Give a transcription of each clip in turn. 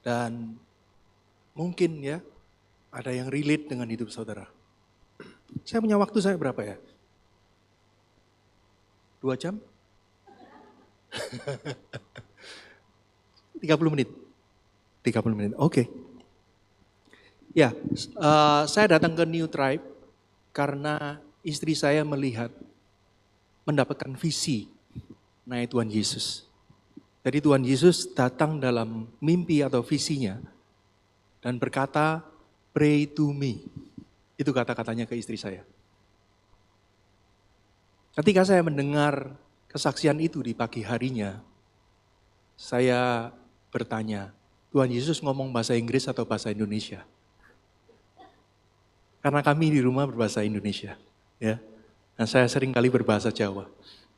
Dan mungkin ya ada yang relate dengan hidup saudara. Saya punya waktu saya berapa ya? 2 jam? 30 menit? 30 menit, oke. Ya, saya datang ke New Tribe karena istri saya mendapatkan visi naik Tuhan Yesus. Jadi Tuhan Yesus datang dalam mimpi atau visinya dan berkata, pray to me. Itu kata-katanya ke istri saya. Ketika saya mendengar kesaksian itu di pagi harinya, saya bertanya, Tuhan Yesus ngomong bahasa Inggris atau bahasa Indonesia? Karena kami di rumah berbahasa Indonesia, ya. Nah, saya sering kali berbahasa Jawa,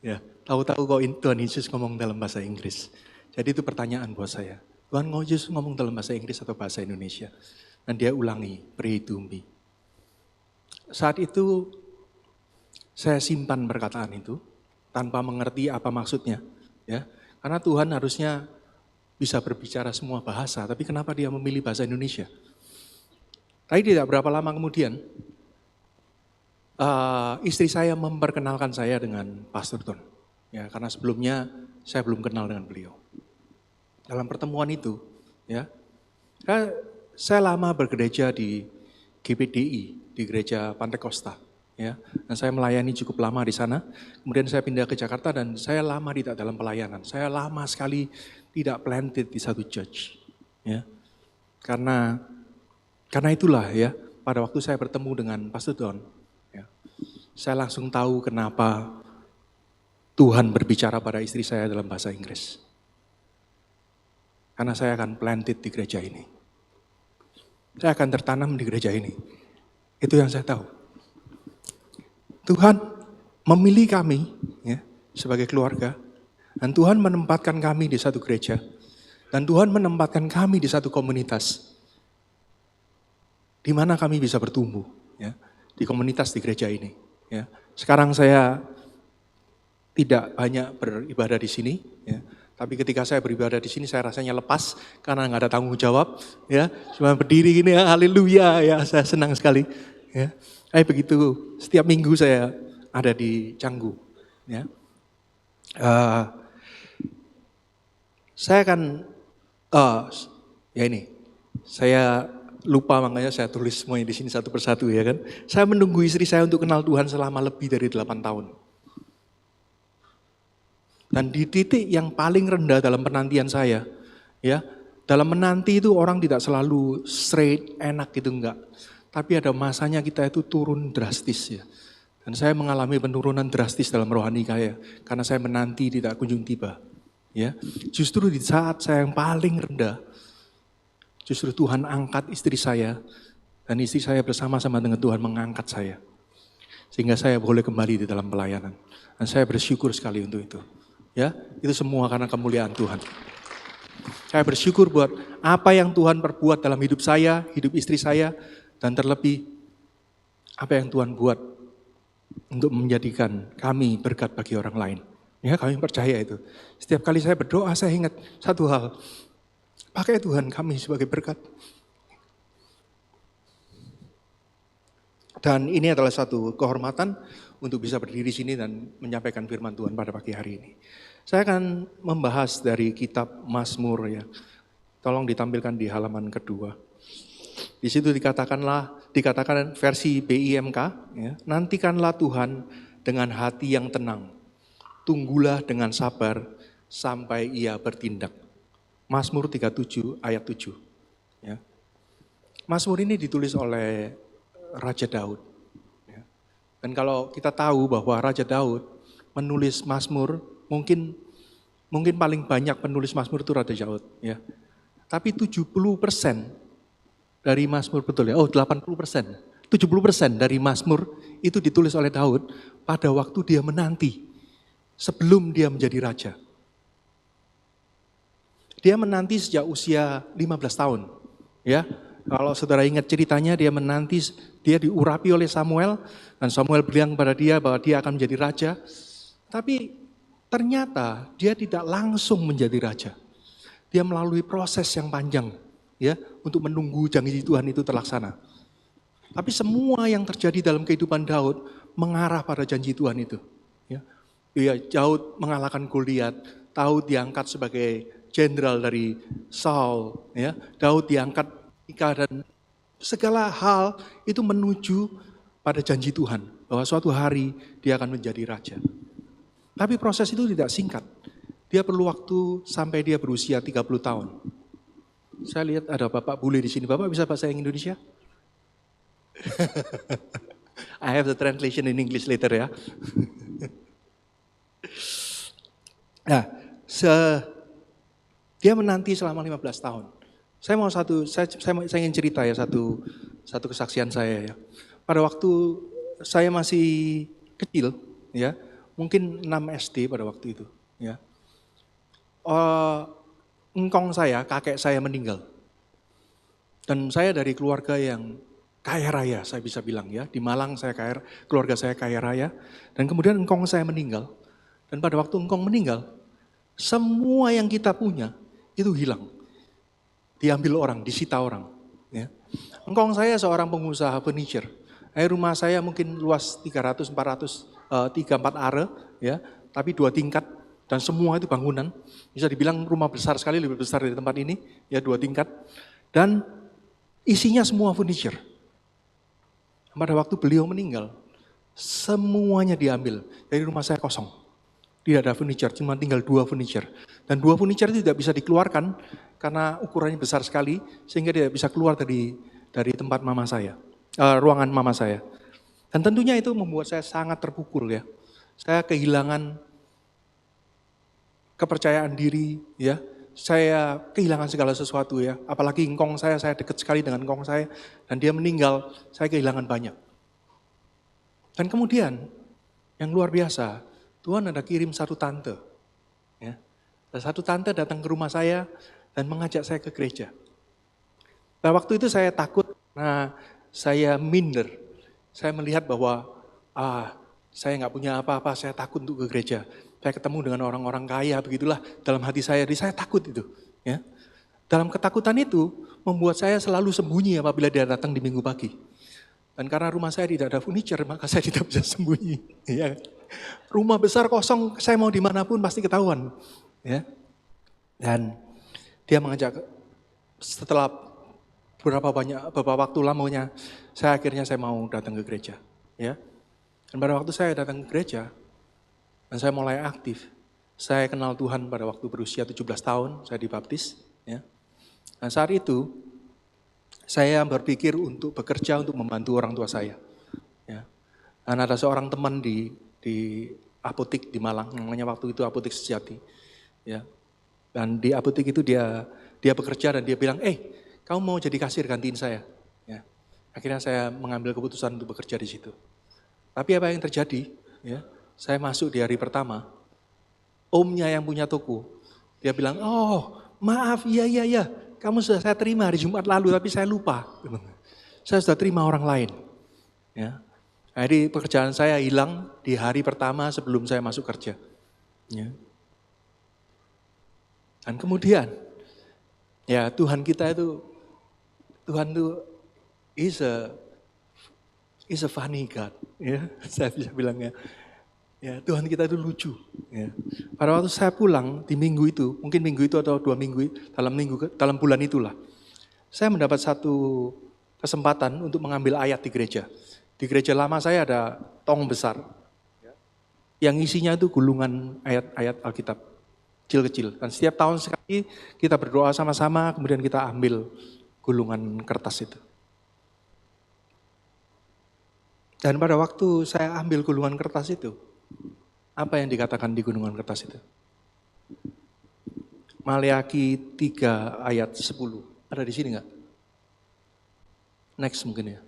ya. Tahu-tahu kok Tuhan Yesus ngomong dalam bahasa Inggris. Jadi itu pertanyaan buat saya. Tuhan Yesus ngomong dalam bahasa Inggris atau bahasa Indonesia? Dan dia ulangi, pray to me. Saat itu saya simpan perkataan itu tanpa mengerti apa maksudnya, ya. Karena Tuhan harusnya bisa berbicara semua bahasa, tapi kenapa dia memilih bahasa Indonesia? Tapi tidak berapa lama kemudian, istri saya memperkenalkan saya dengan Pastor Don. Ya, karena sebelumnya saya belum kenal dengan beliau. Dalam pertemuan itu, ya, saya lama bergereja di GPDI, di Gereja Pantai Costa. Ya, dan saya melayani cukup lama di sana. Kemudian saya pindah ke Jakarta dan saya lama tidak dalam pelayanan. Saya lama sekali tidak planted di satu church. Ya, karena itulah ya, pada waktu saya bertemu dengan Pastor Don, ya, saya langsung tahu kenapa Tuhan berbicara pada istri saya dalam bahasa Inggris. Karena saya akan planted di gereja ini. Saya akan tertanam di gereja ini. Itu yang saya tahu. Tuhan memilih kami ya, sebagai keluarga. Dan Tuhan menempatkan kami di satu gereja. Dan Tuhan menempatkan kami di satu komunitas. Di mana kami bisa bertumbuh, ya, di komunitas di gereja ini. Ya. Sekarang saya tidak banyak beribadah di sini, ya. Tapi ketika saya beribadah di sini saya rasanya lepas karena nggak ada tanggung jawab, ya. Cuma berdiri gini, ya, haleluya, ya, saya senang sekali. Ya. Begitu setiap minggu saya ada di Canggu, ya. Saya akan, ya ini, saya lupa makanya saya tulis semuanya di sini satu persatu ya kan. Saya menunggu istri saya untuk kenal Tuhan selama lebih dari 8 tahun. Dan di titik yang paling rendah dalam penantian saya, ya, dalam menanti itu orang tidak selalu straight, enak gitu enggak. Tapi ada masanya kita itu turun drastis ya. Dan saya mengalami penurunan drastis dalam rohani saya karena saya menanti tidak kunjung tiba. Ya, justru di saat saya yang paling rendah, justru Tuhan angkat istri saya, dan istri saya bersama-sama dengan Tuhan mengangkat saya. Sehingga saya boleh kembali di dalam pelayanan. Dan saya bersyukur sekali untuk itu. Ya, itu semua karena kemuliaan Tuhan. Saya bersyukur buat apa yang Tuhan perbuat dalam hidup saya, hidup istri saya, dan terlebih apa yang Tuhan buat untuk menjadikan kami berkat bagi orang lain. Ya, kami percaya itu. Setiap kali saya berdoa, saya ingat satu hal. Pakai Tuhan kami sebagai berkat. Dan ini adalah satu kehormatan untuk bisa berdiri sini dan menyampaikan firman Tuhan pada pagi hari ini. Saya akan membahas dari kitab Mazmur ya. Tolong ditampilkan di halaman kedua. Di situ dikatakan versi BIMK, ya, nantikanlah Tuhan dengan hati yang tenang. Tunggulah dengan sabar sampai ia bertindak. Mazmur 37 ayat 7. Ya. Mazmur ini ditulis oleh Raja Daud. Ya. Dan kalau kita tahu bahwa Raja Daud menulis Mazmur, mungkin paling banyak penulis Mazmur itu Raja Daud. Ya. Tapi 70% dari Mazmur, betul ya, 80%. 70% dari Mazmur itu ditulis oleh Daud pada waktu dia menanti, sebelum dia menjadi raja. Dia menanti sejak usia 15 tahun. Ya, kalau saudara ingat ceritanya, dia menanti, dia diurapi oleh Samuel, dan Samuel bilang kepada dia bahwa dia akan menjadi raja. Tapi ternyata dia tidak langsung menjadi raja. Dia melalui proses yang panjang. ya, untuk menunggu janji Tuhan itu terlaksana. Tapi semua yang terjadi dalam kehidupan Daud mengarah pada janji Tuhan itu. Ya, Daud mengalahkan Goliat, Daud diangkat sebagai jenderal dari Saul, ya, Daud diangkat nikah, dan segala hal itu menuju pada janji Tuhan bahwa suatu hari dia akan menjadi raja. Tapi proses itu tidak singkat. Dia perlu waktu sampai dia berusia 30 tahun. Saya lihat ada Bapak bule di sini. Bapak bisa bahasa Indonesia? I have the translation in English later ya. Nah, dia menanti selama 15 tahun. Saya ingin cerita ya satu kesaksian saya ya. Pada waktu saya masih kecil ya, mungkin 6 SD pada waktu itu ya. Engkong saya, kakek saya meninggal. Dan saya dari keluarga yang kaya raya, saya bisa bilang ya. Di Malang keluarga saya kaya raya. Dan kemudian engkong saya meninggal. Dan pada waktu engkong meninggal, semua yang kita punya itu hilang. Diambil orang, disita orang. Ya. Engkong saya seorang pengusaha furniture. Rumah saya mungkin luas 300, 400, 3-4 are, ya, tapi 2 tingkat. Dan semua itu bangunan. Bisa dibilang rumah besar sekali, lebih besar dari tempat ini. Ya, 2 tingkat. Dan isinya semua furniture. Pada waktu beliau meninggal, semuanya diambil. Dari rumah saya kosong. Tidak ada furniture, cuma tinggal 2 furniture. Dan 2 furniture itu tidak bisa dikeluarkan karena ukurannya besar sekali, sehingga tidak bisa keluar dari tempat mama saya, ruangan mama saya. Dan tentunya itu membuat saya sangat terpukul ya. Saya kehilangan kepercayaan diri ya. Saya kehilangan segala sesuatu ya. Apalagi engkong saya dekat sekali dengan engkong saya. Dan dia meninggal, saya kehilangan banyak. Dan kemudian, yang luar biasa, Tuhan ada kirim satu tante. Ya. Dan satu tante datang ke rumah saya dan mengajak saya ke gereja. Nah waktu itu saya takut, saya minder. Saya melihat bahwa saya nggak punya apa-apa, saya takut untuk ke gereja. Saya ketemu dengan orang-orang kaya, begitulah dalam hati saya. Jadi saya takut itu. Ya. Dalam ketakutan itu membuat saya selalu sembunyi apabila dia datang di minggu pagi. Dan karena rumah saya tidak ada furniture, maka saya tidak bisa sembunyi. Ya. Rumah besar kosong, saya mau dimanapun pasti ketahuan. Ya. Dan dia mengajak, setelah beberapa waktu lamanya, akhirnya saya mau datang ke gereja. Ya. Dan pada waktu saya datang ke gereja, dan saya mulai aktif. Saya kenal Tuhan pada waktu berusia 17 tahun, saya dibaptis. Ya. Nah saat itu, saya berpikir untuk bekerja untuk membantu orang tua saya. Ya. Dan ada seorang teman di apotek di Malang, namanya waktu itu Apotek Sejati. Ya. Dan di apotek itu dia bekerja dan dia bilang, kamu mau jadi kasir gantiin saya. Ya. Akhirnya saya mengambil keputusan untuk bekerja di situ. Tapi apa yang terjadi? Ya. Saya masuk di hari pertama, omnya yang punya toko, dia bilang, maaf, iya, kamu sudah saya terima hari Jumat lalu, tapi saya lupa. Saya sudah terima orang lain. Ya. Jadi pekerjaan saya hilang di hari pertama sebelum saya masuk kerja. Ya. Dan kemudian, ya Tuhan itu is a funny God. Ya, saya bisa bilangnya. Ya, Tuhan kita itu lucu. Ya. Pada waktu saya pulang di minggu itu, mungkin minggu itu atau 2 minggu, dalam bulan itulah, saya mendapat satu kesempatan untuk mengambil ayat di gereja. Di gereja lama saya ada tong besar, yang isinya itu gulungan ayat-ayat Alkitab, kecil-kecil. Dan setiap tahun sekali kita berdoa sama-sama, kemudian kita ambil gulungan kertas itu. Dan pada waktu saya ambil gulungan kertas itu, apa yang dikatakan di gunungan kertas itu? Maleakhi 3 ayat 10. Ada di sini enggak? Next mungkin ya.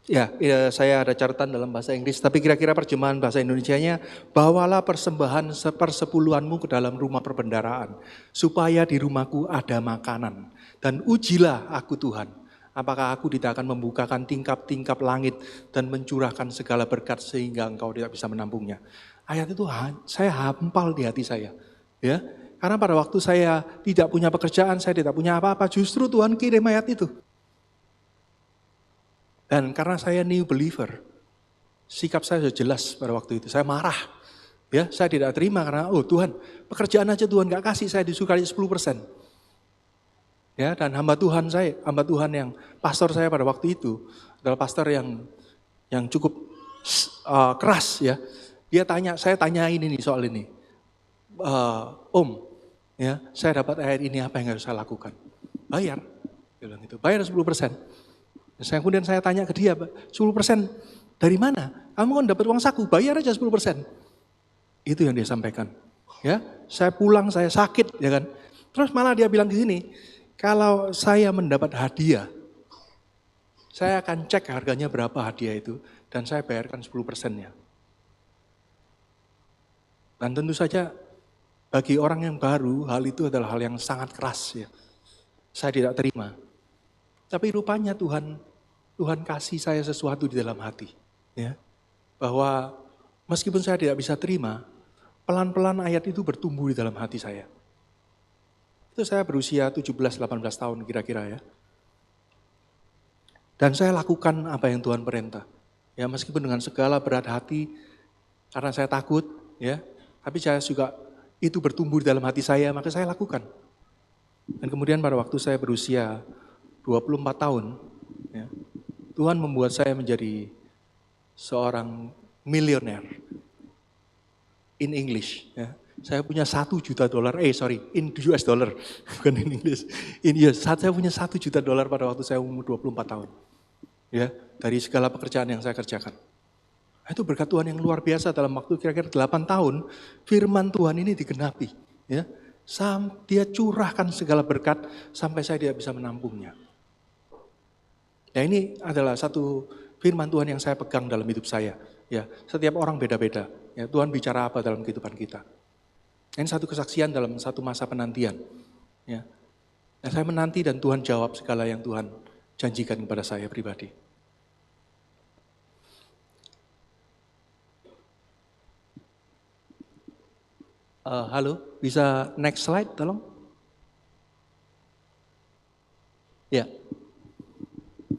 Ya, saya ada catatan dalam bahasa Inggris, tapi kira-kira terjemahan bahasa Indonesianya, bawalah persembahan sepersepuluhanmu ke dalam rumah perbendaharaan, supaya di rumahku ada makanan. Dan ujilah aku Tuhan, apakah aku tidak akan membukakan tingkap-tingkap langit dan mencurahkan segala berkat sehingga engkau tidak bisa menampungnya. Ayat itu saya hampal di hati saya. Ya, karena pada waktu saya tidak punya pekerjaan, saya tidak punya apa-apa, justru Tuhan kirim ayat itu. Dan karena saya new believer, sikap saya sudah jelas pada waktu itu. Saya marah. Ya, saya tidak terima karena Tuhan, pekerjaan aja Tuhan gak kasih, saya disukai 10%. Ya, dan hamba Tuhan yang pastor saya pada waktu itu adalah pastor yang cukup keras ya. Dia saya tanyain ini soal ini. Om, ya, saya dapat ayat ini, apa yang harus saya lakukan? Bayar. Dia bilang gitu, bayar 10%. Kemudian saya tanya ke dia, 10% dari mana? Kamu kan dapat uang saku, bayar aja 10%. Itu yang dia sampaikan. Ya, saya pulang, saya sakit, ya kan. Terus malah dia bilang gini, kalau saya mendapat hadiah, saya akan cek harganya berapa hadiah itu, dan saya bayarkan 10%-nya. Dan tentu saja bagi orang yang baru, hal itu adalah hal yang sangat keras ya. Saya tidak terima. Tapi rupanya Tuhan kasih saya sesuatu di dalam hati. Ya, bahwa meskipun saya tidak bisa terima, pelan-pelan ayat itu bertumbuh di dalam hati saya. Itu saya berusia 17-18 tahun kira-kira ya. Dan saya lakukan apa yang Tuhan perintah. Ya, meskipun dengan segala berat hati, karena saya takut, ya, tapi saya juga itu bertumbuh di dalam hati saya, maka saya lakukan. Dan kemudian pada waktu saya berusia 24 tahun, ya, Tuhan membuat saya menjadi seorang milioner in English. Ya. Saya punya $1 juta, in US dollar, bukan in English. Saya punya $1 juta pada waktu saya umur 24 tahun. Ya, dari segala pekerjaan yang saya kerjakan. Itu berkat Tuhan yang luar biasa dalam waktu kira-kira 8 tahun, firman Tuhan ini digenapi. Ya. Dia curahkan segala berkat sampai saya tidak bisa menampungnya. Ya, ini adalah satu firman Tuhan yang saya pegang dalam hidup saya. Ya, setiap orang beda-beda. Ya, Tuhan bicara apa dalam kehidupan kita. Ini satu kesaksian dalam satu masa penantian. Ya. Nah, saya menanti dan Tuhan jawab segala yang Tuhan janjikan kepada saya pribadi. Halo, bisa next slide tolong? Ya.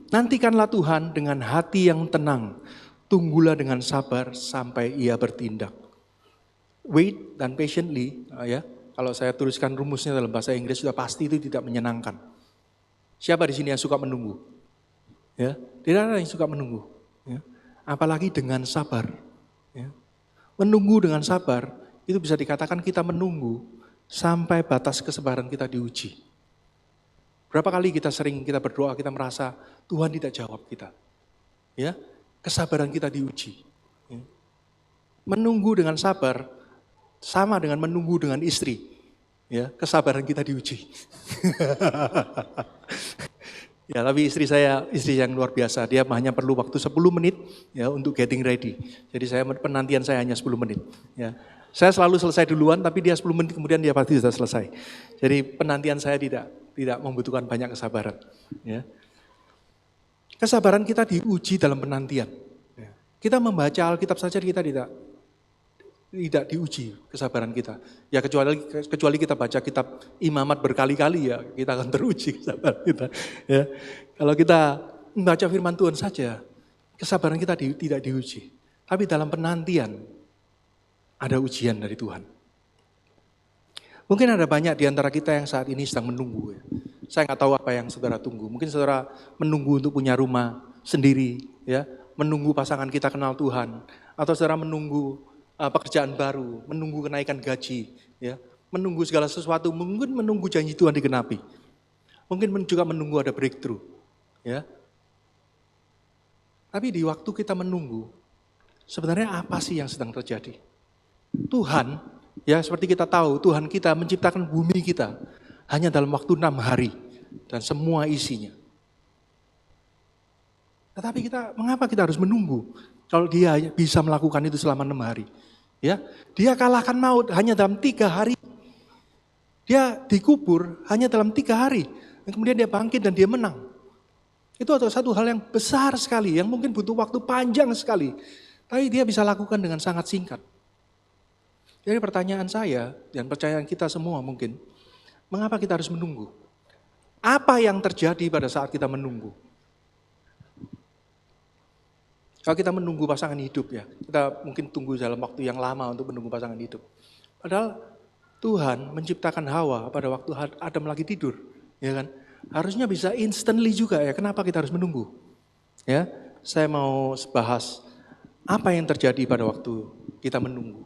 Nantikanlah Tuhan dengan hati yang tenang, tunggulah dengan sabar sampai Ia bertindak. Wait dan patiently, ya. Kalau saya tuliskan rumusnya dalam bahasa Inggris sudah pasti itu tidak menyenangkan. Siapa di sini yang suka menunggu? Ya, tidak ada yang suka menunggu. Ya. Apalagi dengan sabar. Ya. Menunggu dengan sabar itu bisa dikatakan kita menunggu sampai batas kesabaran kita diuji. Berapa kali kita berdoa, kita merasa Tuhan tidak jawab kita. Ya, kesabaran kita diuji. Ya. Menunggu dengan sabar sama dengan menunggu dengan istri. Ya, kesabaran kita diuji. Ya, tapi istri yang luar biasa, dia hanya perlu waktu 10 menit ya untuk getting ready. Jadi penantian saya hanya 10 menit. Ya. Saya selalu selesai duluan, tapi dia 10 menit kemudian dia pasti sudah selesai. Jadi penantian saya tidak membutuhkan banyak kesabaran. Ya. Kesabaran kita diuji dalam penantian. Ya. Kita membaca Alkitab saja kita tidak diuji kesabaran kita. Ya kecuali kita baca kitab Imamat berkali-kali ya kita akan teruji kesabaran kita. Ya. Kalau kita membaca firman Tuhan saja, kesabaran kita tidak diuji. Tapi dalam penantian ada ujian dari Tuhan. Mungkin ada banyak di antara kita yang saat ini sedang menunggu. Ya. Saya nggak tahu apa yang saudara tunggu. Mungkin saudara menunggu untuk punya rumah sendiri, ya, menunggu pasangan kita kenal Tuhan, atau saudara menunggu pekerjaan baru, menunggu kenaikan gaji, ya, menunggu segala sesuatu, mungkin menunggu janji Tuhan digenapi. Mungkin juga menunggu ada breakthrough, ya. Tapi di waktu kita menunggu, sebenarnya apa sih yang sedang terjadi? Tuhan, ya seperti kita tahu, Tuhan kita menciptakan bumi kita hanya dalam waktu 6 hari dan semua isinya. Tetapi mengapa kita harus menunggu kalau Dia bisa melakukan itu selama 6 hari? Ya, Dia kalahkan maut hanya dalam 3 hari. Dia dikubur hanya dalam 3 hari. Dan kemudian Dia bangkit dan Dia menang. Itu adalah satu hal yang besar sekali, yang mungkin butuh waktu panjang sekali. Tapi Dia bisa lakukan dengan sangat singkat. Jadi pertanyaan saya dan pertanyaan kita semua mungkin, mengapa kita harus menunggu? Apa yang terjadi pada saat kita menunggu? Kalau kita menunggu pasangan hidup ya, kita mungkin tunggu dalam waktu yang lama untuk menunggu pasangan hidup. Padahal Tuhan menciptakan Hawa pada waktu Adam lagi tidur, ya kan? Harusnya bisa instantly juga ya. Kenapa kita harus menunggu? Ya, saya mau bahas apa yang terjadi pada waktu kita menunggu.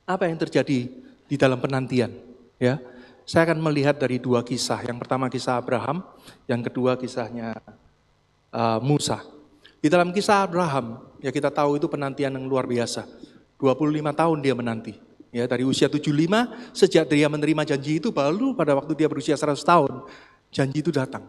Apa yang terjadi di dalam penantian, ya? Saya akan melihat dari dua kisah. Yang pertama kisah Abraham, yang kedua kisahnya Musa. Di dalam kisah Abraham, ya kita tahu itu penantian yang luar biasa. 25 tahun dia menanti. Ya, dari usia 75, sejak dia menerima janji itu, baru pada waktu dia berusia 100 tahun, janji itu datang.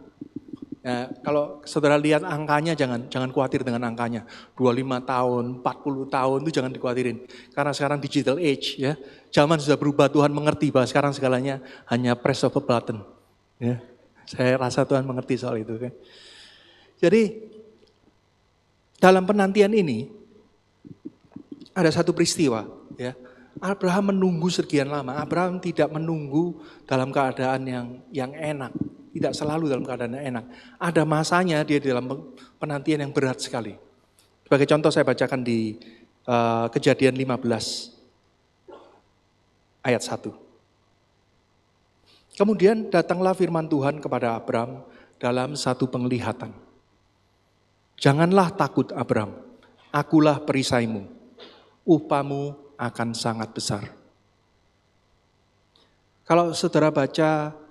Ya, kalau saudara lihat angkanya, jangan khawatir dengan angkanya. 25 tahun, 40 tahun itu jangan dikhawatirin. Karena sekarang digital age, ya, zaman sudah berubah, Tuhan mengerti bahwa sekarang segalanya hanya press of a button. Ya, saya rasa Tuhan mengerti soal itu. Kan. Jadi, dalam penantian ini, ada satu peristiwa. Ya. Abraham menunggu sekian lama. Abraham tidak menunggu dalam keadaan yang enak. Tidak selalu dalam keadaan yang enak. Ada masanya dia dalam penantian yang berat sekali. Sebagai contoh saya bacakan di Kejadian 15 ayat 1. Kemudian datanglah firman Tuhan kepada Abraham dalam satu penglihatan. Janganlah takut Abraham, akulah perisaimu, upahmu akan sangat besar. Kalau saudara baca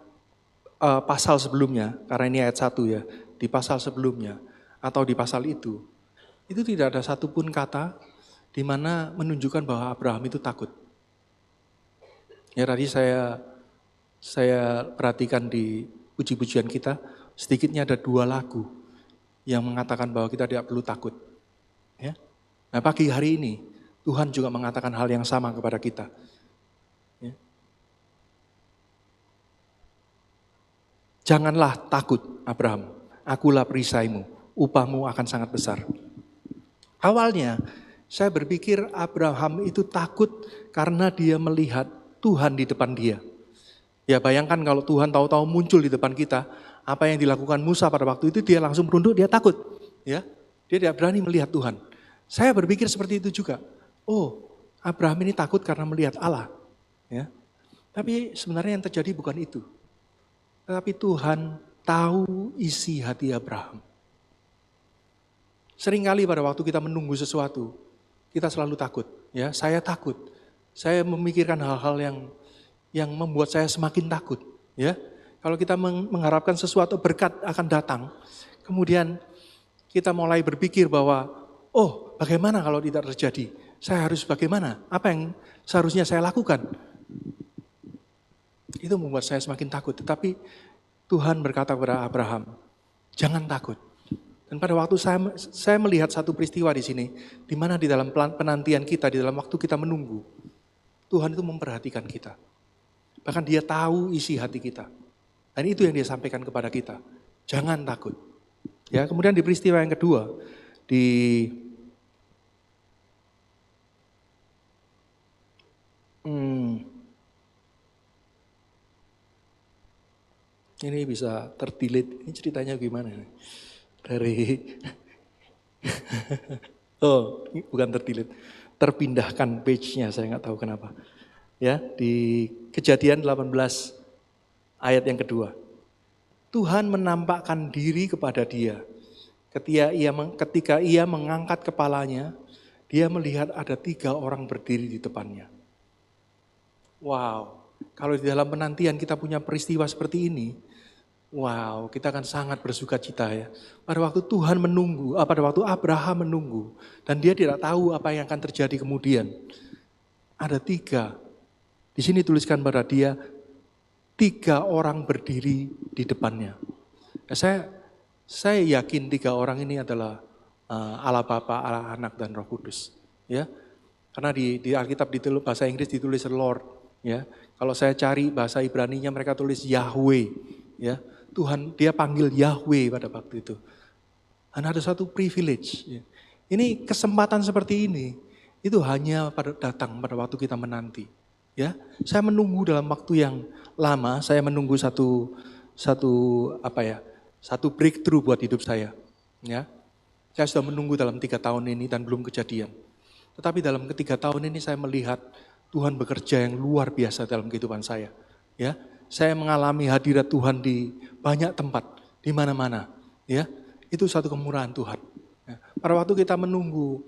pasal sebelumnya, karena ini ayat 1 ya, di pasal sebelumnya atau di pasal itu tidak ada satupun kata di mana menunjukkan bahwa Abraham itu takut. Ya tadi saya perhatikan di puji-pujian kita, sedikitnya ada 2 lagu yang mengatakan bahwa kita tidak perlu takut. Ya. Nah pagi hari ini, Tuhan juga mengatakan hal yang sama kepada kita. Ya. Janganlah takut Abraham, akulah perisaimu, upahmu akan sangat besar. Awalnya saya berpikir Abraham itu takut karena dia melihat Tuhan di depan dia. Ya bayangkan kalau Tuhan tahu-tahu muncul di depan kita, apa yang dilakukan Musa pada waktu itu dia langsung merunduk, dia takut. Ya, dia tidak berani melihat Tuhan. Saya berpikir seperti itu juga. Oh, Abraham ini takut karena melihat Allah. Ya. Tapi sebenarnya yang terjadi bukan itu. Tetapi Tuhan tahu isi hati Abraham. Seringkali pada waktu kita menunggu sesuatu, kita selalu takut. Ya, saya takut. Saya memikirkan hal-hal yang membuat saya semakin takut. Ya, kalau kita mengharapkan sesuatu berkat akan datang, kemudian kita mulai berpikir bahwa, oh bagaimana kalau tidak terjadi? Saya harus bagaimana? Apa yang seharusnya saya lakukan? Itu membuat saya semakin takut. Tetapi Tuhan berkata kepada Abraham, jangan takut. Dan pada waktu saya melihat satu peristiwa di sini, di mana di dalam penantian kita, di dalam waktu kita menunggu, Tuhan itu memperhatikan kita. Bahkan dia tahu isi hati kita. Dan itu yang dia sampaikan kepada kita. Jangan takut. Ya, kemudian di peristiwa yang kedua, ini bisa terdelete. Ini ceritanya gimana? Ini bukan terdelete. Terpindahkan page-nya, saya nggak tahu kenapa. Ya, di Kejadian 18 ayat yang kedua. Tuhan menampakkan diri kepada dia. Ketika ia mengangkat kepalanya, dia melihat ada 3 orang berdiri di depannya. Wow, kalau di dalam penantian kita punya peristiwa seperti ini, wow, kita akan sangat bersuka cita ya. Pada waktu Tuhan menunggu, pada waktu Abraham menunggu, dan dia tidak tahu apa yang akan terjadi kemudian. Ada 3, di sini tuliskan pada dia, 3 orang berdiri di depannya. Nah, saya yakin 3 orang ini adalah Allah Bapa, Allah Anak dan Roh Kudus. Ya, karena di Alkitab ditulis bahasa Inggris ditulis Lord. Ya, kalau saya cari bahasa Ibrani-nya mereka tulis Yahweh. Ya, Tuhan dia panggil Yahweh pada waktu itu. Dan ada satu privilege. Ya. Ini kesempatan seperti ini itu hanya datang pada waktu kita menanti. Ya, saya menunggu dalam waktu yang lama, saya menunggu satu breakthrough buat hidup saya. Ya, saya sudah menunggu dalam 3 tahun ini dan belum kejadian. Tetapi dalam ketiga tahun ini saya melihat Tuhan bekerja yang luar biasa dalam kehidupan saya. Ya, saya mengalami hadirat Tuhan di banyak tempat, di mana-mana. Ya, itu satu kemurahan Tuhan. Ya, pada waktu kita menunggu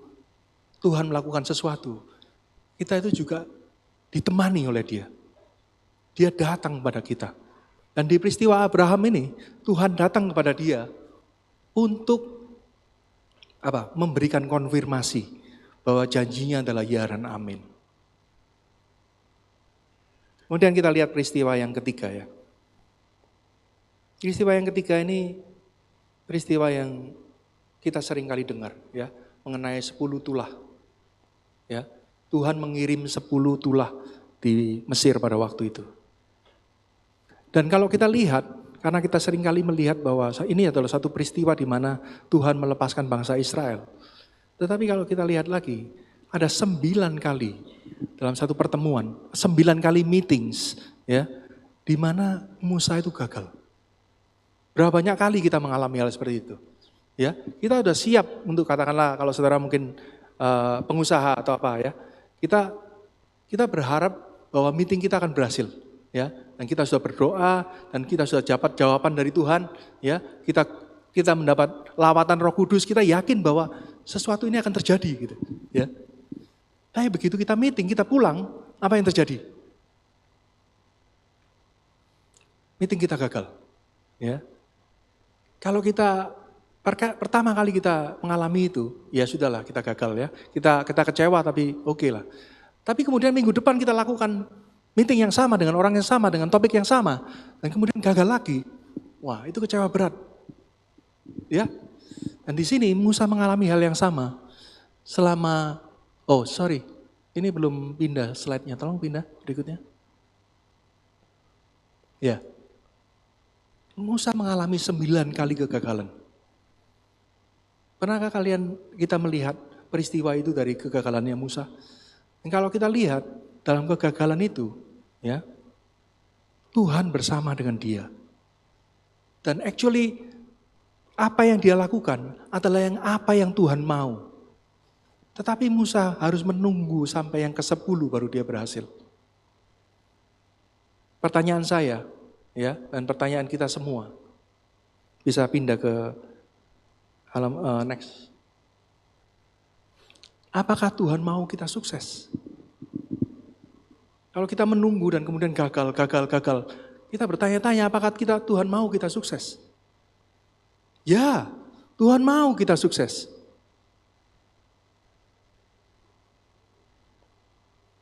Tuhan melakukan sesuatu, kita itu juga ditemani oleh Dia. Dia datang kepada kita. Dan di peristiwa Abraham ini, Tuhan datang kepada dia untuk memberikan konfirmasi bahwa janjinya adalah ya dan amin. Kemudian kita lihat peristiwa yang ketiga ya. Peristiwa yang ketiga ini peristiwa yang kita sering kali dengar ya, mengenai 10 tulah. Ya, Tuhan mengirim 10 tulah di Mesir pada waktu itu. Dan kalau kita lihat, karena kita sering kali melihat bahwa ini adalah satu peristiwa di mana Tuhan melepaskan bangsa Israel. Tetapi kalau kita lihat lagi, ada 9 kali dalam satu pertemuan, 9 kali meetings, ya, di mana Musa itu gagal. Berapa banyak kali kita mengalami hal seperti itu? Ya, kita sudah siap untuk katakanlah kalau saudara mungkin pengusaha atau apa ya, kita berharap bahwa meeting kita akan berhasil. Ya, dan kita sudah berdoa dan kita sudah dapat jawaban dari Tuhan, ya. Kita mendapat lawatan Roh Kudus, kita yakin bahwa sesuatu ini akan terjadi gitu, ya. Tapi begitu kita meeting, kita pulang, apa yang terjadi? Meeting kita gagal, ya. Kalau kita pertama kali kita mengalami itu, ya sudahlah kita gagal ya. Kita kecewa tapi oke lah. Tapi kemudian minggu depan kita lakukan meeting yang sama dengan orang yang sama, dengan topik yang sama. Dan kemudian gagal lagi. Wah, itu kecewa berat. Ya. Dan di sini Musa mengalami hal yang sama. Selama, ini belum pindah slide-nya. Tolong pindah berikutnya. Ya. Musa mengalami 9 kali kegagalan. Pernahkah kita melihat peristiwa itu dari kegagalannya Musa? Dan kalau kita lihat dalam kegagalan itu, ya, Tuhan bersama dengan dia. Dan actually apa yang dia lakukan adalah apa yang Tuhan mau. Tetapi Musa harus menunggu sampai yang ke-10 baru dia berhasil. Pertanyaan saya, ya, dan pertanyaan kita semua, bisa pindah ke next. Apakah Tuhan mau kita sukses? Kalau kita menunggu dan kemudian gagal, kita bertanya-tanya apakah Tuhan mau kita sukses? Ya, Tuhan mau kita sukses.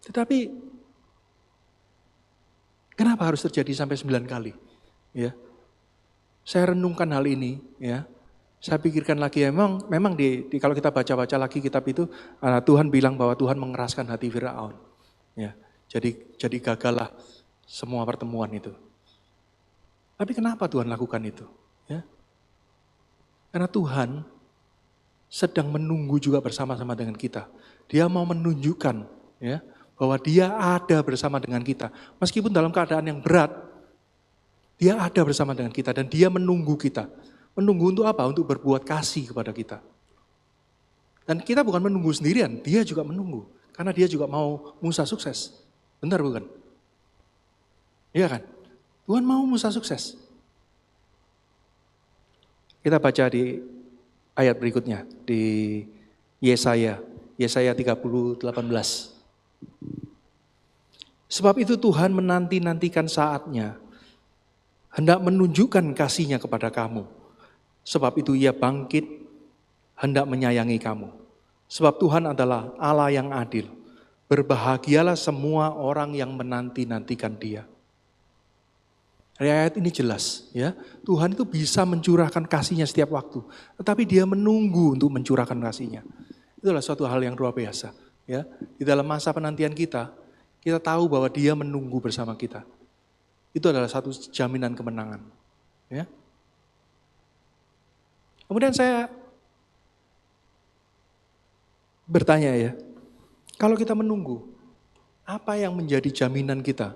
Tetapi kenapa harus terjadi sampai 9 kali? Ya. Saya renungkan hal ini, ya. Saya pikirkan lagi, memang kalau kita baca-baca lagi kitab itu, Tuhan bilang bahwa Tuhan mengeraskan hati Firaun. Ya. Jadi gagallah semua pertemuan itu. Tapi kenapa Tuhan lakukan itu? Ya. Karena Tuhan sedang menunggu juga bersama-sama dengan kita. Dia mau menunjukkan, ya, bahwa dia ada bersama dengan kita. Meskipun dalam keadaan yang berat, dia ada bersama dengan kita dan dia menunggu kita. Menunggu untuk apa? Untuk berbuat kasih kepada kita. Dan kita bukan menunggu sendirian, dia juga menunggu. Karena dia juga mau Musa sukses. Benar bukan? Iya kan? Tuhan mau Musa sukses. Kita baca di ayat berikutnya, di Yesaya 30:18. Sebab itu Tuhan menanti-nantikan saatnya, hendak menunjukkan kasih-Nya kepada kamu. Sebab itu Ia bangkit, hendak menyayangi kamu. Sebab Tuhan adalah Allah yang adil. Berbahagialah semua orang yang menanti-nantikan Dia. Ayat ini jelas, ya. Tuhan itu bisa mencurahkan kasih-Nya setiap waktu, tetapi Dia menunggu untuk mencurahkan kasih-Nya. Itulah suatu hal yang luar biasa, ya. Di dalam masa penantian kita tahu bahwa Dia menunggu bersama kita. Itu adalah satu jaminan kemenangan, ya. Kemudian saya bertanya, ya, Kalau kita menunggu, apa yang menjadi jaminan kita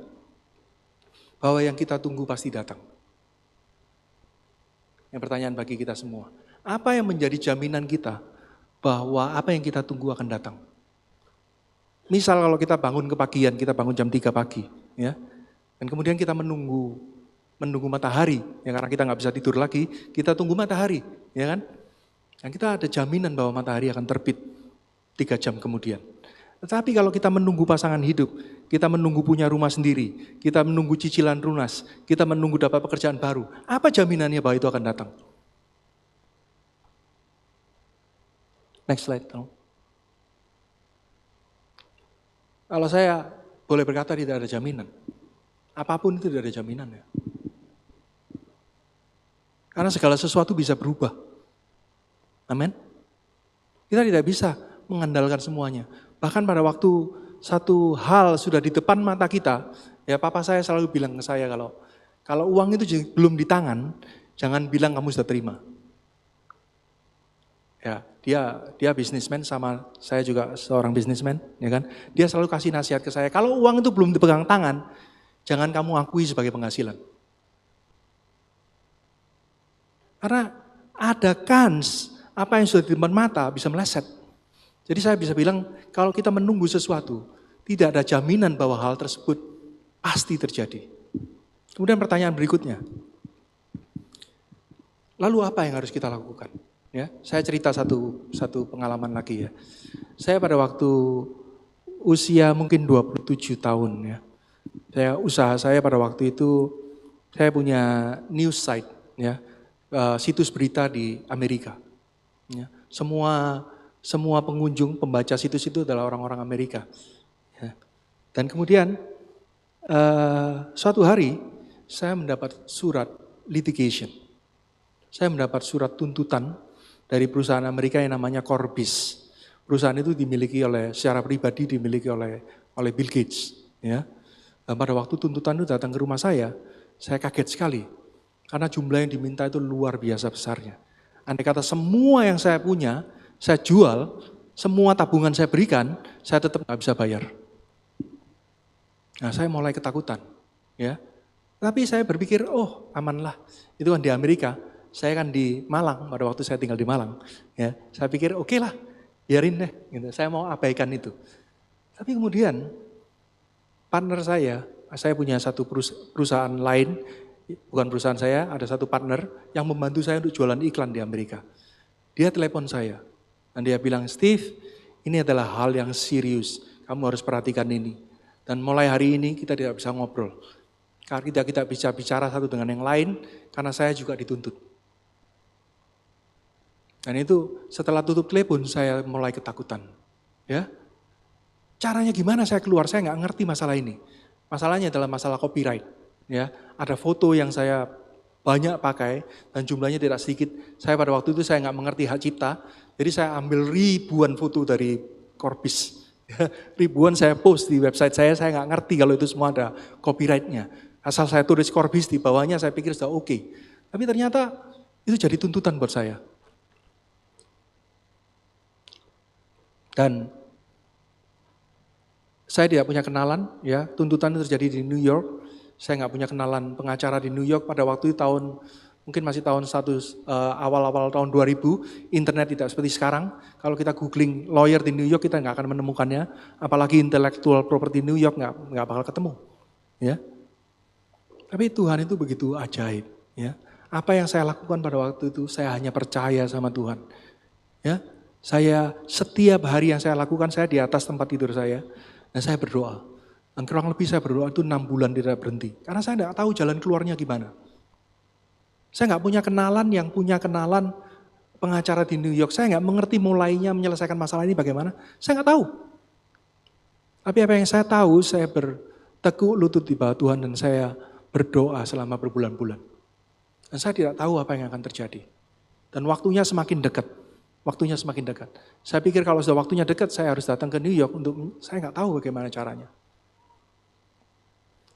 bahwa yang kita tunggu pasti datang? Yang pertanyaan bagi kita semua. Apa yang menjadi jaminan kita bahwa apa yang kita tunggu akan datang? Misal kalau kita bangun kepagian, kita bangun jam 3 pagi, ya, dan kemudian kita menunggu matahari, ya karena kita nggak bisa tidur lagi, kita tunggu matahari, ya kan? Dan kita ada jaminan bahwa matahari akan terbit 3 jam kemudian. Tetapi kalau kita menunggu pasangan hidup, kita menunggu punya rumah sendiri, kita menunggu cicilan lunas, kita menunggu dapat pekerjaan baru, apa jaminannya bahwa itu akan datang? Next slide, tolong. Kalau saya boleh berkata tidak ada jaminan. Apapun itu tidak ada jaminan ya. Karena segala sesuatu bisa berubah. Amin. Kita tidak bisa mengandalkan semuanya. Bahkan pada waktu satu hal sudah di depan mata kita, ya papa saya selalu bilang ke saya kalau uang itu belum di tangan, jangan bilang kamu sudah terima. Ya, dia bisnismen sama saya juga seorang bisnismen, ya kan? Dia selalu kasih nasihat ke saya, kalau uang itu belum dipegang tangan, jangan kamu akui sebagai penghasilan. Karena ada kans apa yang sudah di depan mata bisa meleset. Jadi saya bisa bilang, kalau kita menunggu sesuatu, tidak ada jaminan bahwa hal tersebut pasti terjadi. Kemudian pertanyaan berikutnya, lalu apa yang harus kita lakukan? Ya, saya cerita satu pengalaman lagi ya. Saya pada waktu usia mungkin 27 tahun ya. Usaha saya pada waktu itu, saya punya news site ya, situs berita di Amerika. Ya, semua pengunjung, pembaca situs itu adalah orang-orang Amerika. Ya. Dan kemudian suatu hari saya mendapat surat litigation. Saya mendapat surat tuntutan dari perusahaan Amerika yang namanya Corbis. Perusahaan itu secara pribadi dimiliki oleh Bill Gates. Ya. Dan pada waktu tuntutan itu datang ke rumah saya kaget sekali. Karena jumlah yang diminta itu luar biasa besarnya. Andai kata semua yang saya punya, saya jual, semua tabungan saya berikan, saya tetap nggak bisa bayar. Nah, saya mulai ketakutan. Ya. Tapi saya berpikir, oh amanlah, itu kan di Amerika. Saya kan di Malang, pada waktu saya tinggal di Malang. Ya, saya pikir oke lah, biarin deh. Gitu. Saya mau abaikan itu. Tapi kemudian partner saya punya satu perusahaan lain, bukan perusahaan saya, ada satu partner yang membantu saya untuk jualan iklan di Amerika. Dia telepon saya, dan dia bilang, Steve, ini adalah hal yang serius, kamu harus perhatikan ini. Dan mulai hari ini kita tidak bisa ngobrol. Karena kita bisa bicara satu dengan yang lain, karena saya juga dituntut. Dan itu setelah tutup telepon saya mulai ketakutan. Ya, caranya gimana saya keluar? Saya nggak ngerti masalah ini. Masalahnya adalah masalah copyright. Ya, ada foto yang saya banyak pakai dan jumlahnya tidak sedikit. Saya pada waktu itu saya nggak mengerti hak cipta, jadi saya ambil ribuan foto dari Corbis. Ya, ribuan saya post di website saya nggak ngerti kalau itu semua ada copyrightnya. Asal saya tulis Corbis di bawahnya, saya pikir sudah oke. Tapi ternyata itu jadi tuntutan buat saya. Dan saya tidak punya kenalan, ya tuntutan itu terjadi di New York. Saya nggak punya kenalan pengacara di New York pada waktu itu mungkin masih awal-awal tahun 2000, internet tidak seperti sekarang. Kalau kita googling lawyer di New York kita nggak akan menemukannya, apalagi intellectual property New York nggak bakal ketemu. Ya. Tapi Tuhan itu begitu ajaib. Ya. Apa yang saya lakukan pada waktu itu, saya hanya percaya sama Tuhan. Ya. Saya setiap hari yang saya lakukan, saya di atas tempat tidur saya, dan saya berdoa. Dan kurang lebih saya berdoa itu 6 bulan tidak berhenti. Karena saya tidak tahu jalan keluarnya gimana. Saya nggak punya kenalan yang punya kenalan pengacara di New York. Saya nggak mengerti mulainya menyelesaikan masalah ini bagaimana. Saya nggak tahu. Tapi apa yang saya tahu, saya bertekuk lutut di bawah Tuhan dan saya berdoa selama berbulan-bulan. Dan saya tidak tahu apa yang akan terjadi. Dan waktunya semakin dekat. Waktunya semakin dekat. Saya pikir kalau sudah waktunya dekat, saya harus datang ke New York saya nggak tahu bagaimana caranya.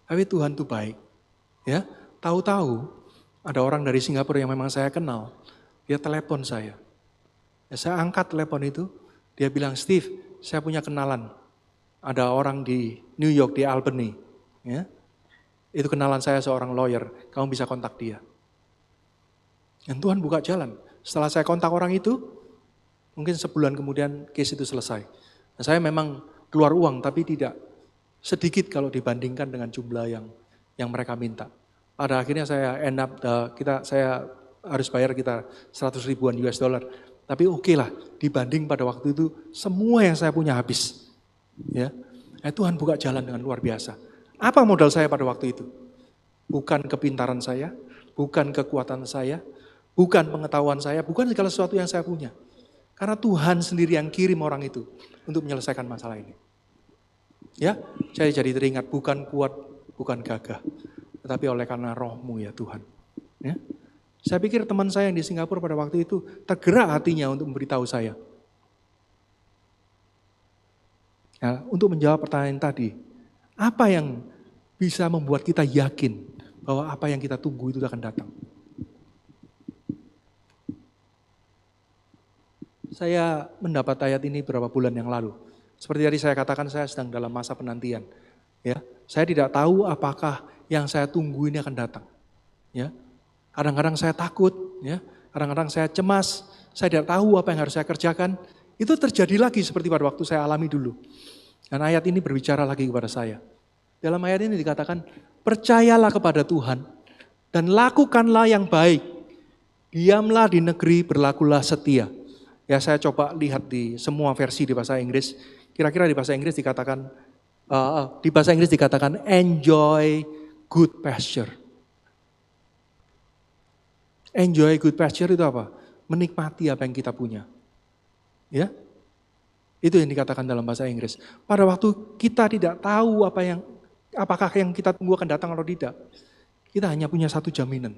Tapi Tuhan itu baik. Ya, tahu-tahu ada orang dari Singapura yang memang saya kenal. Dia telepon saya. Ya, saya angkat telepon itu. Dia bilang, Steve, saya punya kenalan Ada orang di New York, di Albany, ya. Itu kenalan saya seorang lawyer, kamu bisa kontak dia. Dan Tuhan buka jalan. Setelah saya kontak orang itu, mungkin sebulan kemudian case itu selesai. Nah, saya memang keluar uang, tapi tidak sedikit kalau dibandingkan dengan jumlah yang mereka minta. Pada akhirnya saya saya harus bayar kita 100 ribuan US dollar. Tapi oke lah, dibanding pada waktu itu semua yang saya punya habis. Ya, Tuhan buka jalan dengan luar biasa. Apa modal saya pada waktu itu? Bukan kepintaran saya, bukan kekuatan saya, bukan pengetahuan saya, bukan segala sesuatu yang saya punya. Karena Tuhan sendiri yang kirim orang itu untuk menyelesaikan masalah ini. Ya, saya jadi teringat bukan kuat, bukan gagah, tetapi oleh karena roh-Mu ya Tuhan. Ya. Saya pikir teman saya yang di Singapura pada waktu itu tergerak hatinya untuk memberitahu saya. Ya, untuk menjawab pertanyaan tadi, apa yang bisa membuat kita yakin bahwa apa yang kita tunggu itu akan datang? Saya mendapat ayat ini beberapa bulan yang lalu. Seperti tadi saya katakan, saya sedang dalam masa penantian. Ya, saya tidak tahu apakah yang saya tunggu ini akan datang. Ya, kadang-kadang saya takut, ya, kadang-kadang saya cemas, saya tidak tahu apa yang harus saya kerjakan. Itu terjadi lagi seperti pada waktu saya alami dulu. Dan ayat ini berbicara lagi kepada saya. Dalam ayat ini dikatakan, percayalah kepada Tuhan dan lakukanlah yang baik. Diamlah di negeri, berlakulah setia. Ya, saya coba lihat di semua versi di bahasa Inggris. Kira-kira di bahasa Inggris dikatakan enjoy good pasture. Enjoy good pasture itu apa? Menikmati apa yang kita punya. Ya, itu yang dikatakan dalam bahasa Inggris. Pada waktu kita tidak tahu apakah yang kita tunggu akan datang atau tidak. Kita hanya punya satu jaminan.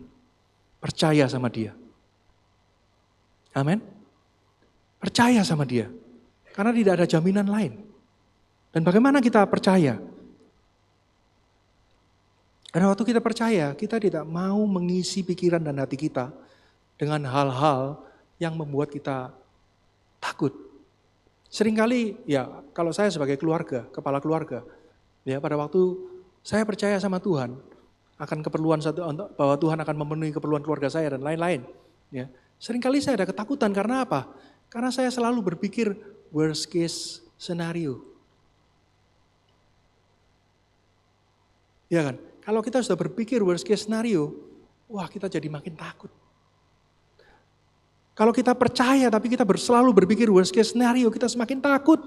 Percaya sama Dia. Amin. Percaya sama Dia. Karena tidak ada jaminan lain. Dan bagaimana kita percaya? Karena waktu kita percaya, kita tidak mau mengisi pikiran dan hati kita dengan hal-hal yang membuat kita takut. Seringkali ya kalau saya sebagai keluarga, kepala keluarga, ya pada waktu saya percaya sama Tuhan, akan keperluan bahwa Tuhan akan memenuhi keperluan keluarga saya dan lain-lain. Ya, seringkali saya ada ketakutan karena apa? Karena saya selalu berpikir worst case scenario. Ya kan? Kalau kita sudah berpikir worst case scenario, wah kita jadi makin takut. Kalau kita percaya tapi kita selalu berpikir worst case scenario, kita semakin takut.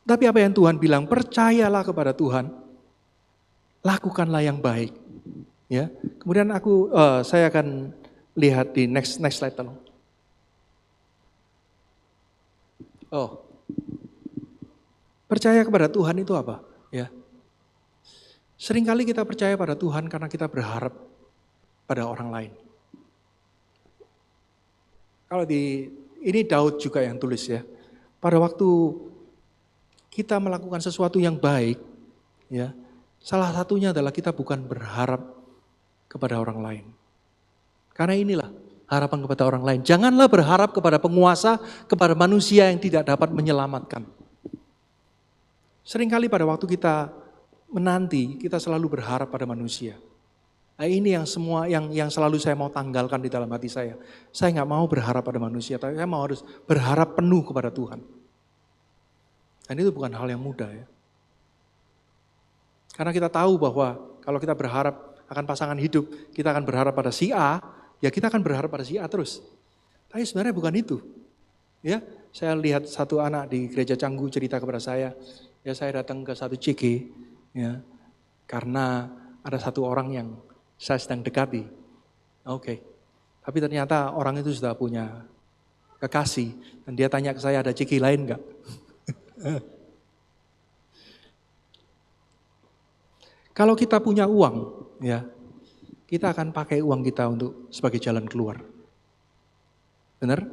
Tapi apa yang Tuhan bilang, percayalah kepada Tuhan, lakukanlah yang baik. Ya, kemudian saya akan lihat di next slide tolong. Percaya kepada Tuhan itu apa? Ya, seringkali kita percaya pada Tuhan karena kita berharap pada orang lain. Kalau ini Daud juga yang tulis ya. Pada waktu kita melakukan sesuatu yang baik, ya, salah satunya adalah kita bukan berharap kepada orang lain. Karena inilah harapan kepada orang lain. Janganlah berharap kepada penguasa, kepada manusia yang tidak dapat menyelamatkan. Seringkali pada waktu kita menanti, kita selalu berharap pada manusia. Nah, ini yang selalu saya mau tanggalkan di dalam hati saya. Saya nggak mau berharap pada manusia, tapi saya harus berharap penuh kepada Tuhan. Dan itu bukan hal yang mudah ya. Karena kita tahu bahwa kalau kita berharap akan pasangan hidup, kita akan berharap pada si A, ya kita akan berharap pada si A terus. Tapi sebenarnya bukan itu. Ya, saya lihat satu anak di gereja Canggu cerita kepada saya, ya saya datang ke satu CG, ya, karena ada satu orang yang saya sedang dekati. Oke. Tapi ternyata orang itu sudah punya kekasih. Dan dia tanya ke saya, ada ciki lain enggak? Kalau kita punya uang, ya, kita akan pakai uang kita untuk sebagai jalan keluar. Benar?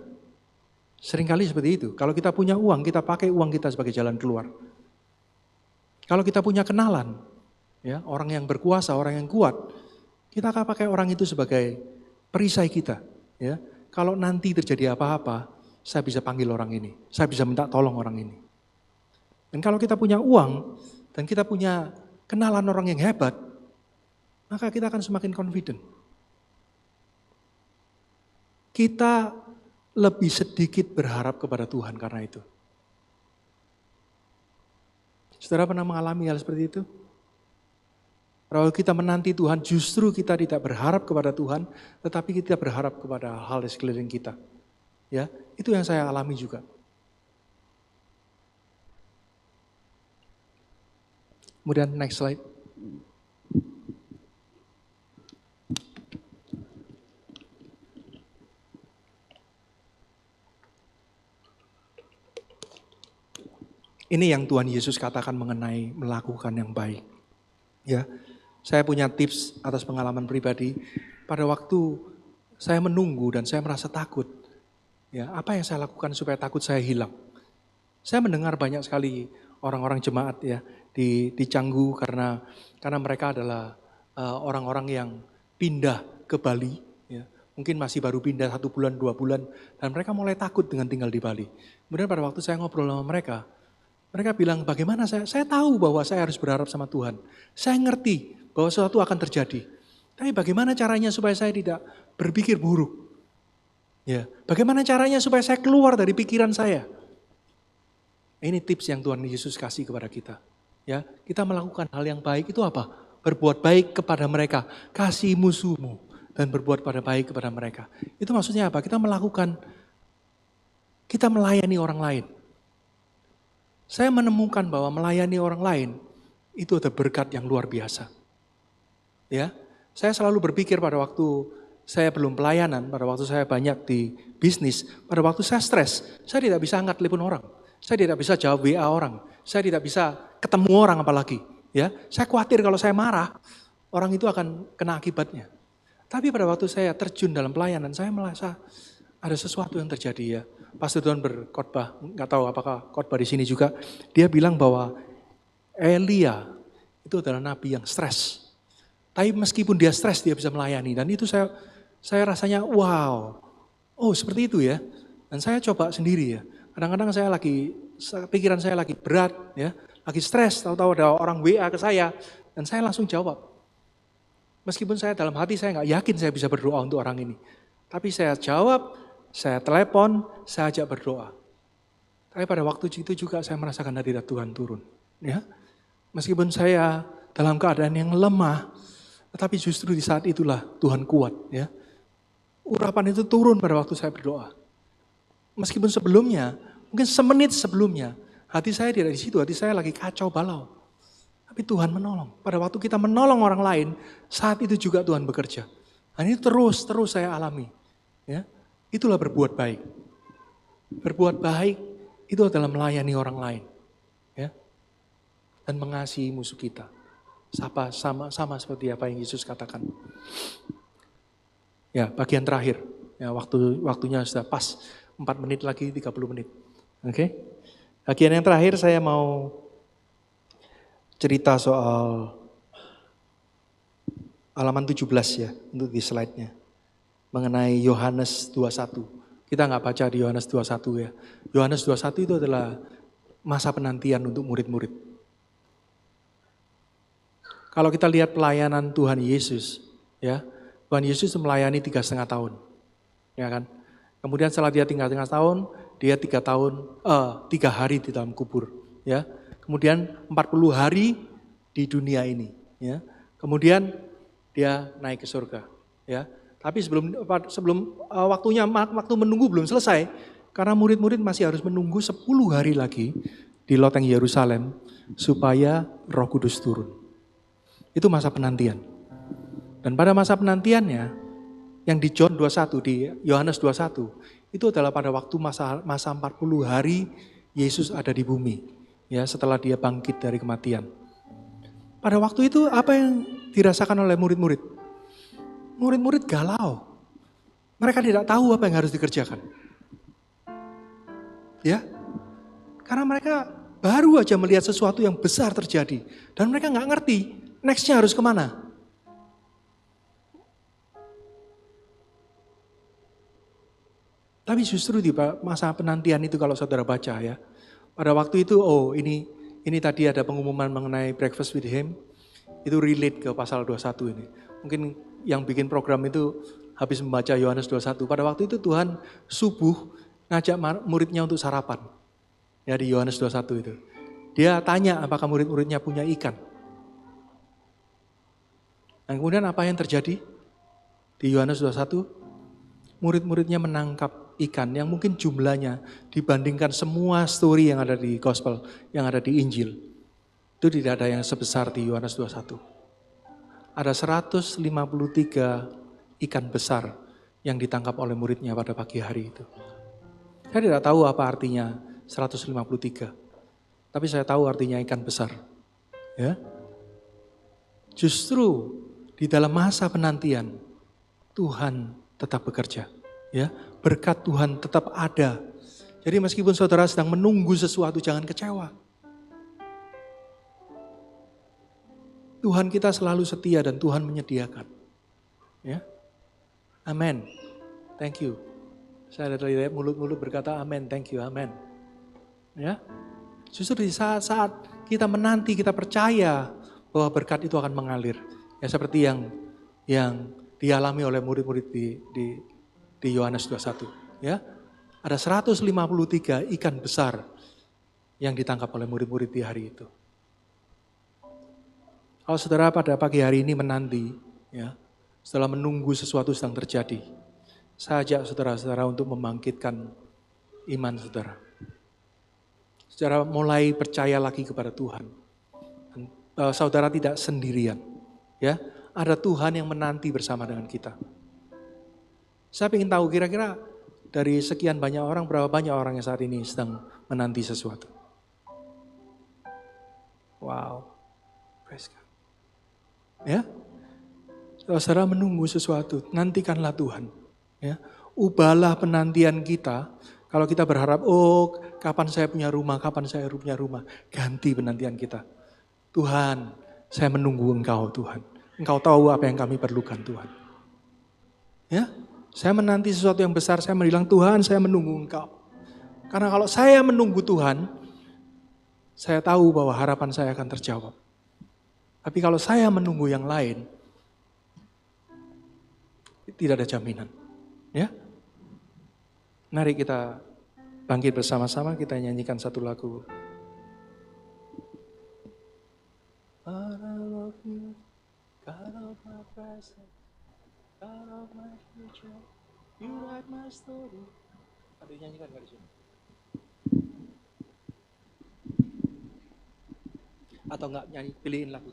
Seringkali seperti itu. Kalau kita punya uang, kita pakai uang kita sebagai jalan keluar. Kalau kita punya kenalan, ya, orang yang berkuasa, orang yang kuat, kita akan pakai orang itu sebagai perisai kita. Ya. Kalau nanti terjadi apa-apa, saya bisa panggil orang ini. Saya bisa minta tolong orang ini. Dan kalau kita punya uang, dan kita punya kenalan orang yang hebat, maka kita akan semakin confident. Kita lebih sedikit berharap kepada Tuhan karena itu. Saudara pernah mengalami hal seperti itu? Kalau kita menanti Tuhan, justru kita tidak berharap kepada Tuhan, tetapi kita berharap kepada hal di sekeliling kita. Ya, itu yang saya alami juga. Kemudian next slide. Ini yang Tuhan Yesus katakan mengenai melakukan yang baik. Ya, saya punya tips atas pengalaman pribadi. Pada waktu saya menunggu dan saya merasa takut, ya, apa yang saya lakukan supaya takut saya hilang? Saya mendengar banyak sekali orang-orang jemaat ya di Canggu karena mereka adalah orang-orang yang pindah ke Bali. Ya. Mungkin masih baru pindah 1 bulan, 2 bulan, dan mereka mulai takut dengan tinggal di Bali. Kemudian pada waktu saya ngobrol sama mereka bilang, bagaimana saya tahu bahwa saya harus berharap sama Tuhan. Saya ngerti bahwa sesuatu akan terjadi. Tapi bagaimana caranya supaya saya tidak berpikir buruk? Ya, bagaimana caranya supaya saya keluar dari pikiran saya? Ini tips yang Tuhan Yesus kasih kepada kita. Ya, kita melakukan hal yang baik itu apa? Berbuat baik kepada mereka, kasih musuhmu dan berbuat pada baik kepada mereka. Itu maksudnya apa? Kita melayani orang lain. Saya menemukan bahwa melayani orang lain itu ada berkat yang luar biasa. Ya, saya selalu berpikir pada waktu saya belum pelayanan, pada waktu saya banyak di bisnis, pada waktu saya stres, saya tidak bisa angkat telepon orang, saya tidak bisa jawab WA orang, saya tidak bisa ketemu orang apalagi. Ya, saya khawatir kalau saya marah, orang itu akan kena akibatnya. Tapi pada waktu saya terjun dalam pelayanan, saya merasa ada sesuatu yang terjadi ya. Pastor Don berkhotbah, nggak tahu apakah khotbah di sini juga. Dia bilang bahwa Elia itu adalah nabi yang stres. Tapi meskipun dia stres, dia bisa melayani. Dan itu saya rasanya wow, oh seperti itu ya. Dan saya coba sendiri ya. Kadang-kadang pikiran saya lagi berat ya, lagi stres. Tahu-tahu ada orang WA ke saya, dan saya langsung jawab. Meskipun saya dalam hati saya nggak yakin saya bisa berdoa untuk orang ini. Tapi saya jawab, saya telepon, saya ajak berdoa. Tapi pada waktu itu juga saya merasakan hadirat Tuhan turun. Ya, meskipun saya dalam keadaan yang lemah, tetapi justru di saat itulah Tuhan kuat. Ya, urapan itu turun pada waktu saya berdoa. Meskipun sebelumnya, mungkin semenit sebelumnya, hati saya tidak di situ, hati saya lagi kacau balau. Tapi Tuhan menolong. Pada waktu kita menolong orang lain, saat itu juga Tuhan bekerja. Dan itu terus saya alami. Ya. Itulah berbuat baik. Berbuat baik itu adalah melayani orang lain. Ya. Dan mengasihi musuh kita. Sama seperti apa yang Yesus katakan. Ya, bagian terakhir. Ya, waktunya sudah pas. 4 menit lagi, 30 menit. Oke. Bagian yang terakhir saya mau cerita soal halaman 17 ya, untuk di slide-nya. Mengenai Yohanes 21. Kita nggak baca di Yohanes 21 ya. Yohanes 21 itu adalah masa penantian untuk murid-murid. Kalau kita lihat pelayanan Tuhan Yesus, ya, Tuhan Yesus melayani 3,5 tahun, ya kan? Kemudian setelah dia 3,5 tahun, dia 3 hari di dalam kubur, ya. Kemudian 40 hari di dunia ini, ya. Kemudian dia naik ke surga, ya. Tapi sebelum waktu menunggu belum selesai, karena murid-murid masih harus menunggu 10 hari lagi di loteng Yerusalem supaya Roh Kudus turun. Itu masa penantian. Dan pada masa penantiannya, yang di John 21, di Yohanes 21, itu adalah pada waktu masa 40 hari Yesus ada di bumi, ya, setelah dia bangkit dari kematian. Pada waktu itu apa yang dirasakan oleh murid-murid? Murid-murid galau. Mereka tidak tahu apa yang harus dikerjakan. Ya, karena mereka baru aja melihat sesuatu yang besar terjadi. Dan mereka nggak ngerti nextnya harus kemana. Tapi justru di masa penantian itu kalau saudara baca ya. Pada waktu itu, ini ini tadi ada pengumuman mengenai breakfast with him, itu relate ke pasal 21 ini. Mungkin yang bikin program itu habis membaca Yohanes 21. Pada waktu itu Tuhan subuh ngajak muridnya untuk sarapan. Ya di Yohanes 21 itu. Dia tanya apakah murid-muridnya punya ikan. Dan kemudian apa yang terjadi? Di Yohanes 21, murid-muridnya menangkap ikan yang mungkin jumlahnya dibandingkan semua story yang ada di gospel, yang ada di Injil. Itu tidak ada yang sebesar di Yohanes 21. Ada 153 ikan besar yang ditangkap oleh muridnya pada pagi hari itu. Saya tidak tahu apa artinya 153. Tapi saya tahu artinya ikan besar. Ya. Justru di dalam masa penantian Tuhan tetap bekerja. Ya, berkat Tuhan tetap ada. Jadi meskipun saudara sedang menunggu sesuatu, jangan kecewa. Tuhan kita selalu setia dan Tuhan menyediakan. Ya, amin. Thank you. Saya dari mulut-mulut berkata amin, thank you, amin. Ya, justru di saat-saat kita menanti, kita percaya bahwa berkat itu akan mengalir. Ya seperti yang dialami oleh murid-murid di Yohanes 21. Ya, ada 153 ikan besar yang ditangkap oleh murid-murid di hari itu. Kalau saudara pada pagi hari ini menanti, ya, setelah menunggu sesuatu sedang terjadi, saya ajak saudara-saudara untuk membangkitkan iman saudara. Saudara mulai percaya lagi kepada Tuhan. Saudara tidak sendirian, ya, ada Tuhan yang menanti bersama dengan kita. Saya ingin tahu kira-kira dari sekian banyak orang, berapa banyak orang yang saat ini sedang menanti sesuatu. Wow, praise God. Ya, saudara menunggu sesuatu, nantikanlah Tuhan. Ya, ubahlah penantian kita. Kalau kita berharap, oh kapan saya punya rumah, kapan saya punya rumah. Ganti penantian kita. Tuhan, saya menunggu Engkau Tuhan. Engkau tahu apa yang kami perlukan Tuhan. Ya, saya menanti sesuatu yang besar, saya bilang Tuhan saya menunggu Engkau. Karena kalau saya menunggu Tuhan, saya tahu bahwa harapan saya akan terjawab. Tapi kalau saya menunggu yang lain, tidak ada jaminan. Ya, mari kita bangkit bersama-sama, kita nyanyikan satu lagu. God I love you, God of my present, God of my future, you write my story. Ada nyanyikan gak di sini? Atau enggak nyanyi, pilihin lagu.